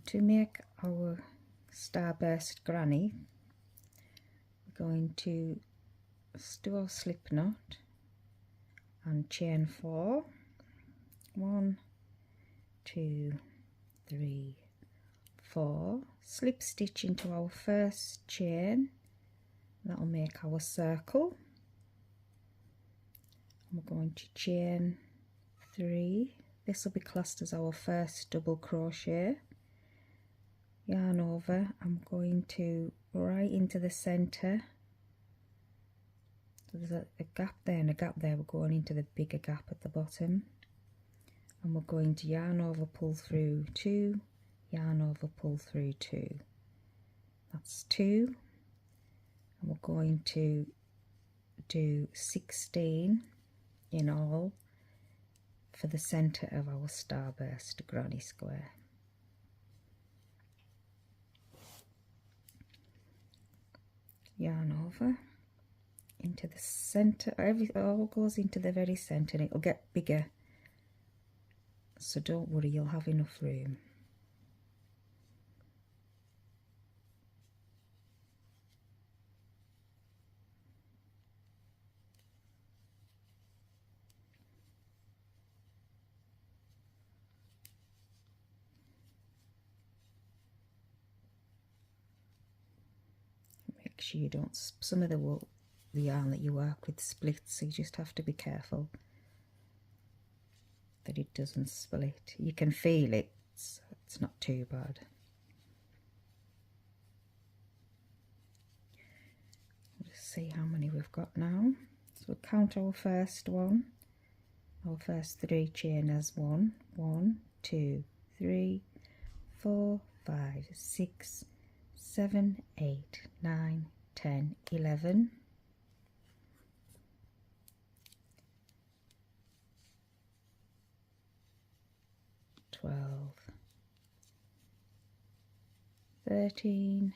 To make our Starburst granny, we're going to do our slip knot and chain 4. 1, 2, 3, 4. Slip stitch into our first chain. That'll make our circle. We're going to chain 3. This will be classed as our first double crochet. Yarn over. I'm going to right into the center. So there's a gap there and a gap there. We're going into the bigger gap at the bottom, and we're going to yarn over, pull through 2, yarn over, pull through 2. That's 2, and we're going to do 16 in all for the center of our Starburst granny square. Yarn over into the center. All goes into the very center, and it'll get bigger, so don't worry, you'll have enough room. Make sure you don't, some of the yarn that you work with splits, so you just have to be careful that it doesn't split. You can feel it, so it's not too bad. We'll just see how many we've got now. So we'll count our first one, our first 3 chain as 1, 1, 2, 3, 4, 5, 6, 7, 8, 9, 10, 11. 12, 13,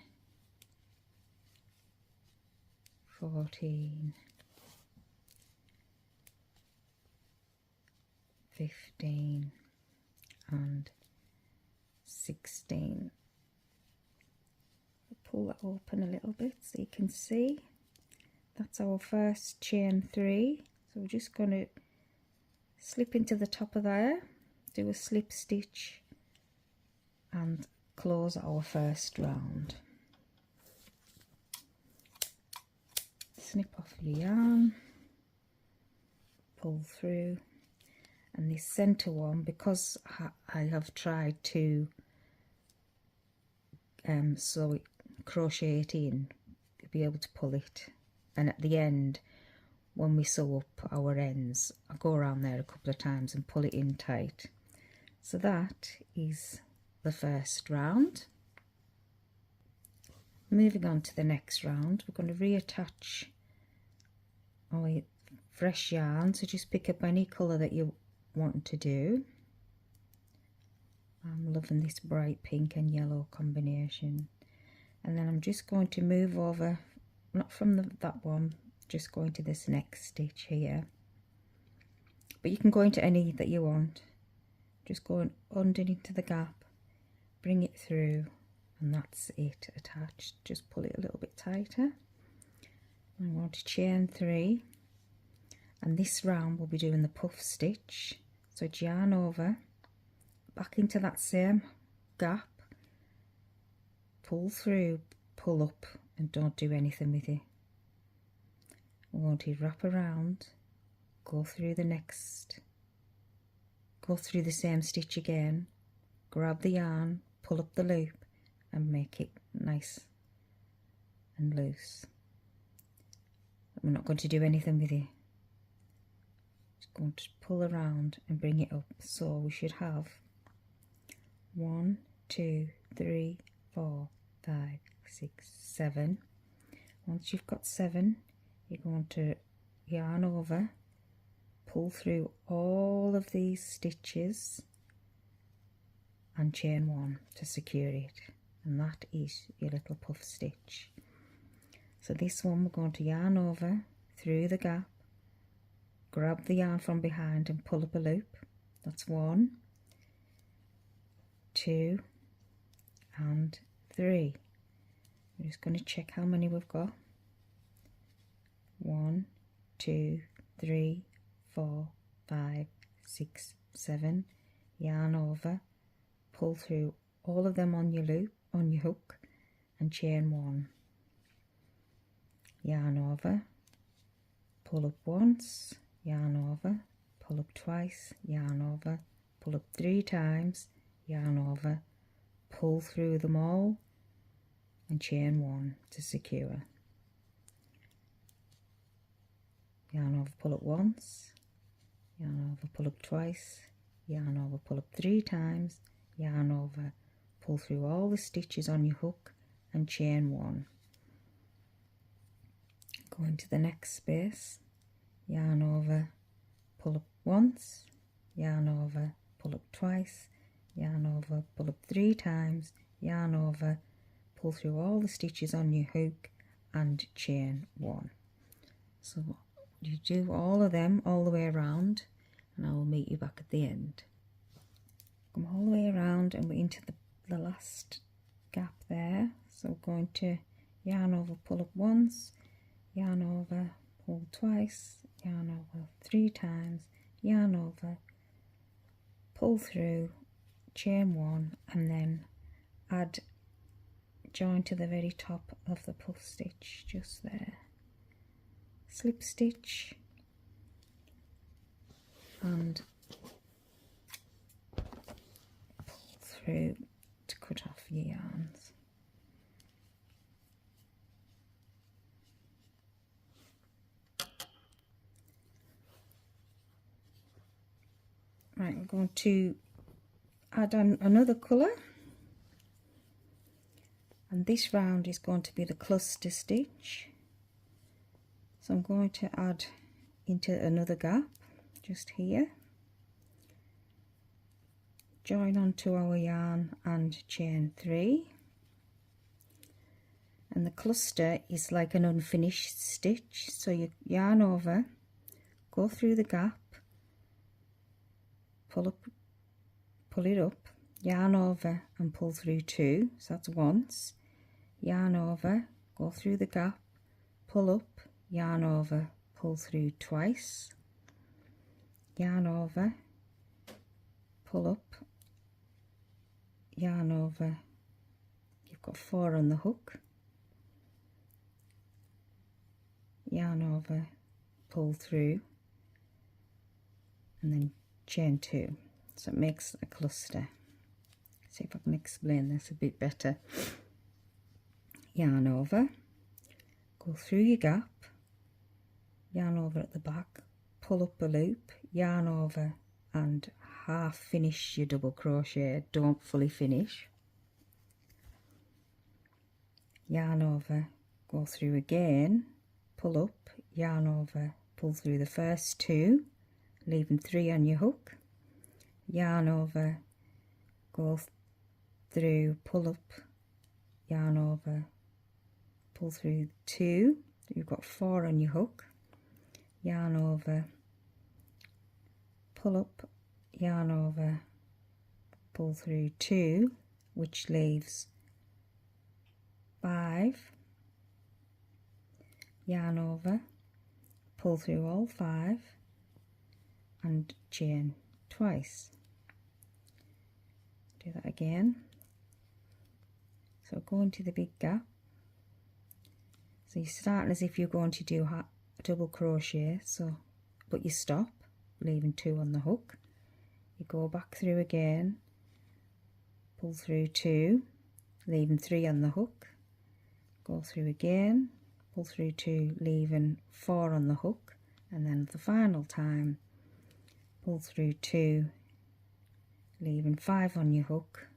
14, 15 and 16. Pull that open a little bit so you can see. That's our first chain 3. So we're just going to slip into the top of there, do a slip stitch and close our first round. Snip off your yarn, pull through, and this center one, because I have tried to crochet it in, to be able to pull it, and at the end when we sew up our ends, I go around there a couple of times and pull it in tight. So that is the first round. Moving on to the next round, we're going to reattach our fresh yarn, so just pick up any colour that you want to do. I'm loving this bright pink and yellow combination, and then I'm just going to move over, not from that one, just going to this next stitch here, but you can go into any that you want. Just go underneath the gap, bring it through, and that's it attached. Just pull it a little bit tighter. I'm going to chain 3, and this round we'll be doing the puff stitch. So yarn over, back into that same gap, pull through, pull up, and don't do anything with it. We want to wrap around, go through the same stitch again, grab the yarn, pull up the loop and make it nice and loose. We're not going to do anything with it. Just going to pull around and bring it up. So we should have 1, 2, 3, 4, 5, 6, 7. Once you've got 7, you're going to yarn over, pull through all of these stitches and chain 1 to secure it, and that is your little puff stitch. So this one we're going to yarn over through the gap, grab the yarn from behind and pull up a loop. That's 1, 2, and 3. We're just going to check how many we've got. 1, 2, 3, 4, 5, 6, 7. Yarn over, pull through all of them on your loop, on your hook, and chain 1. Yarn over, pull up once, yarn over, pull up twice, yarn over, pull up 3 times, yarn over, pull through them all, and chain 1 to secure. Yarn over, pull up once, yarn over, pull up twice, yarn over, pull up 3 times, yarn over, pull through all the stitches on your hook, and chain 1. Go into the next space, yarn over, pull up once, yarn over, pull up twice, yarn over, pull up 3 times, yarn over, pull through all the stitches on your hook, and chain 1. So you do all of them all the way around, and I will meet you back at the end. Come all the way around and we're into the last gap there. So we're going to yarn over, pull up once, yarn over, pull twice, yarn over 3 times, yarn over, pull through, chain 1, and then add join to the very top of the puff stitch just there. Slip stitch and pull through to cut off your yarns. Right, we're going to add on another colour, and this round is going to be the cluster stitch. So I'm going to add into another gap just here, join onto our yarn and chain 3, and the cluster is like an unfinished stitch. So you yarn over, go through the gap, pull it up, yarn over and pull through 2, so that's once, yarn over, go through the gap, pull up, yarn over, pull through twice, yarn over, pull up, yarn over, you've got 4 on the hook, yarn over, pull through, and then chain 2, so it makes a cluster. See if I can explain this a bit better. Yarn over, go through your gap, yarn over at the back, pull up a loop, yarn over and half finish your double crochet, don't fully finish. Yarn over, go through again, pull up, yarn over, pull through the first 2, leaving 3 on your hook, yarn over, go through, pull up, yarn over, pull through 2, you've got 4 on your hook, yarn over, pull up, yarn over, pull through 2, which leaves 5, yarn over, pull through all 5 and chain twice. Do that again. So go into the big gap. So you're starting as if you're going to do double crochet, so but you stop, leaving 2 on the hook. You go back through again, pull through 2, leaving 3 on the hook, go through again, pull through 2, leaving 4 on the hook, and then the final time pull through 2, leaving 5 on your hook,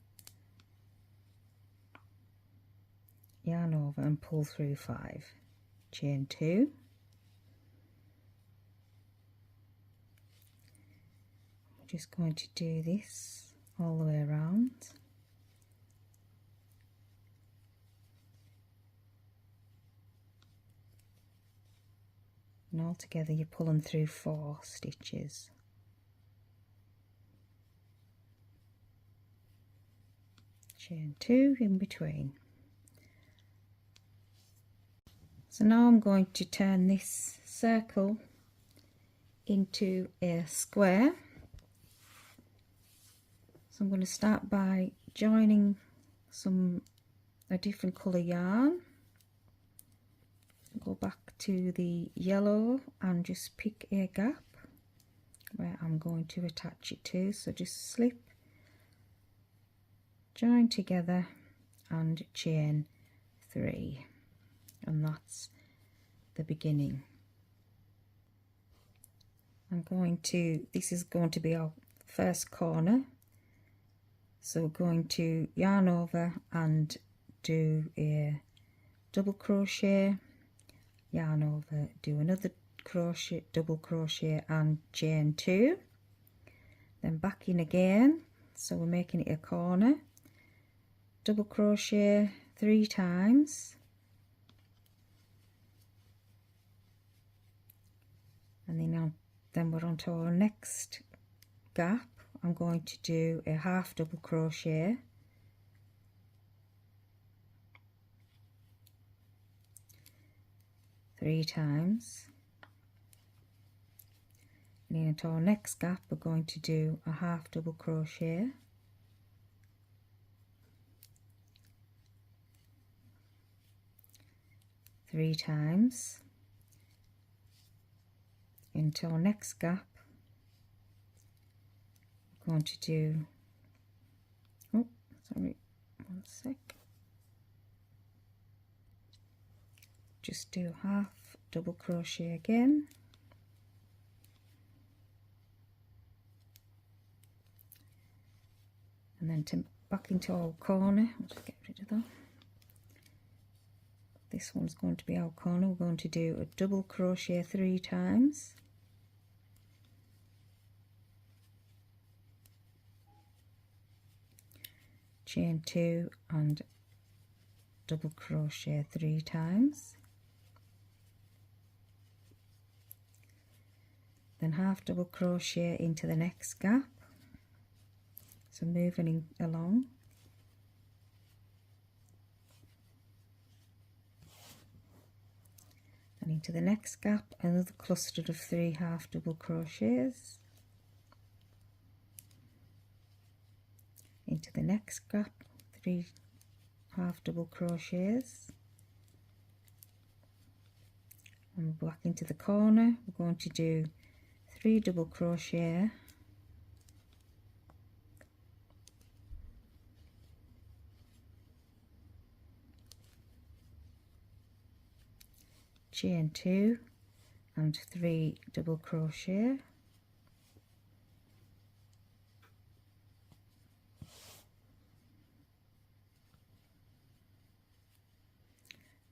yarn over and pull through 5, chain 2, we're just going to do this all the way around. And all together you're pulling through 4 stitches. chain 2 in between. So now I'm going to turn this circle into a square. So I'm going to start by joining a different colour yarn. Go back to the yellow and just pick a gap where I'm going to attach it to. So just slip, join together and chain 3, and that's the beginning. This is going to be our first corner, so we're going to yarn over and do a double crochet, yarn over, do another crochet, double crochet and chain 2, then back in again, so we're making it a corner, double crochet 3 times, and then we're on to our next gap. I'm going to do a half double crochet, three times, and into our next gap we're going to do a half double crochet, three times, into our next gap I'm going to do, oh sorry, one sec, just do half double crochet again, and then back into our corner. I'll just get rid of that. This one's going to be our corner. We're going to do a double crochet 3 times, chain 2 and double crochet 3 times, then half double crochet into the next gap, so moving along, and into the next gap another cluster of 3 half double crochets, into the next gap 3 half double crochets, and back into the corner. We're going to do 3 double crochet, chain 2 and 3 double crochet,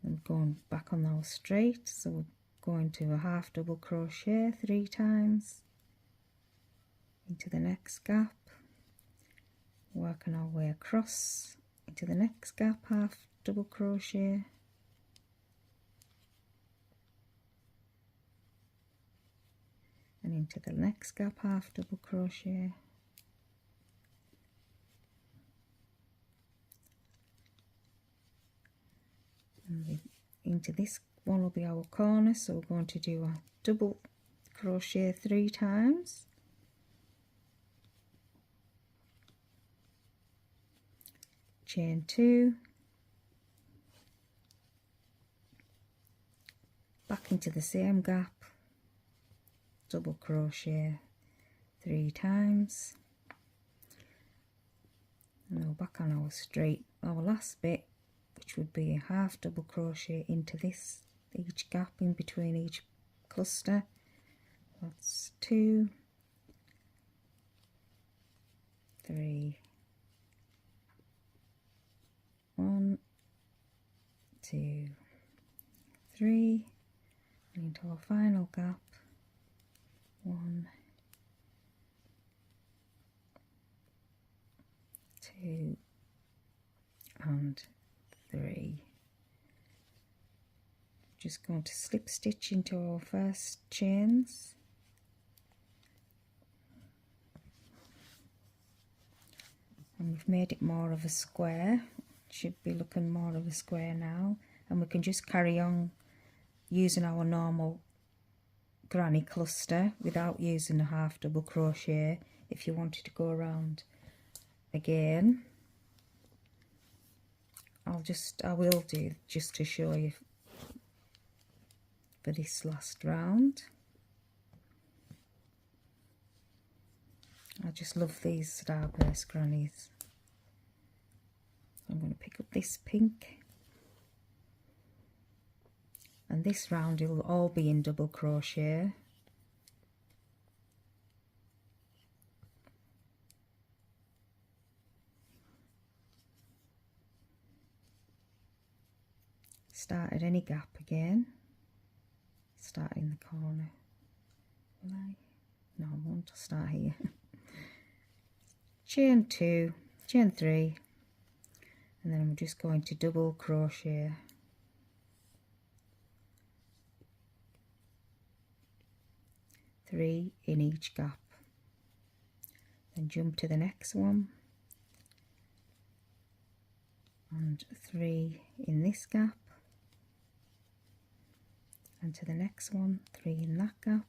and going back on our straight, so we're going to a half double crochet 3 times, into the next gap, working our way across into the next gap, half double crochet, and into the next gap, half double crochet, and into this one will be our corner, so we're going to do a double crochet 3 times, chain 2, back into the same gap, double crochet 3 times, and now back on our straight, our last bit, which would be a half double crochet into this, each gap in between each cluster. That's 2, 3, 1, 2, 3, and into our final gap, 1, 2 and 3. Just going to slip stitch into our first chains, And we've made it more of a square. It should be looking more of a square now, and we can just carry on using our normal granny cluster without using a half double crochet if you wanted to go around again. I will do just to show you for this last round. I just love these Starburst grannies. I'm going to pick up this pink, and this round it will all be in double crochet. Start at any gap again. Start in the corner. Will I? No, I won't. I'll start here. Chain 2, chain 3, and then I'm just going to double crochet. Three in each gap. Then jump to the next one. And 3 in this gap. And to the next one, 3 in that gap.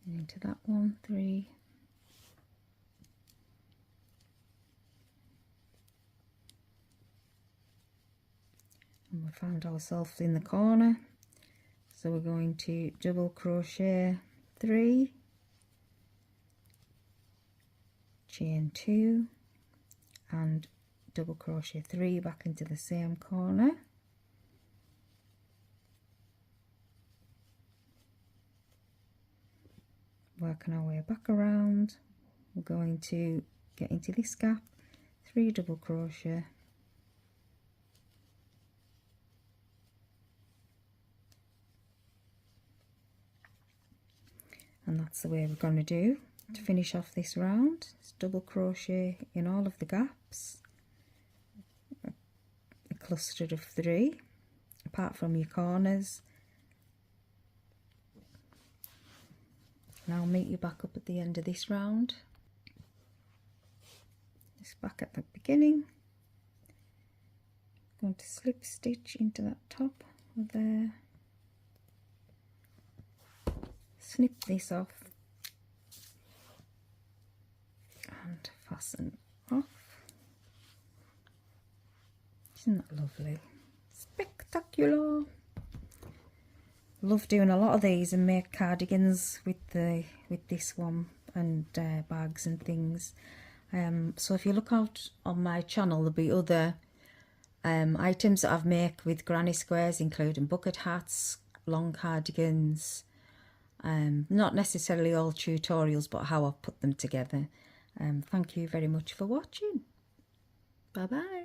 And into that one, 3. And we found ourselves in the corner, so we're going to double crochet 3, chain 2, and double crochet 3 back into the same corner. Working our way back around, we're going to get into this gap, 3 double crochet, and that's the way we're going to do to finish off this round. It's double crochet in all of the gaps, a cluster of 3 apart from your corners. And I'll meet you back up at the end of this round. Just back at the beginning. Going to slip stitch into that top of there. Snip this off and fasten off. Isn't that lovely? Spectacular! Love doing a lot of these and make cardigans with this one, and bags and things. So if you look out on my channel, there'll be other items that I've made with granny squares, including bucket hats, long cardigans. Not necessarily all tutorials, but how I've put them together. Thank you very much for watching. Bye bye.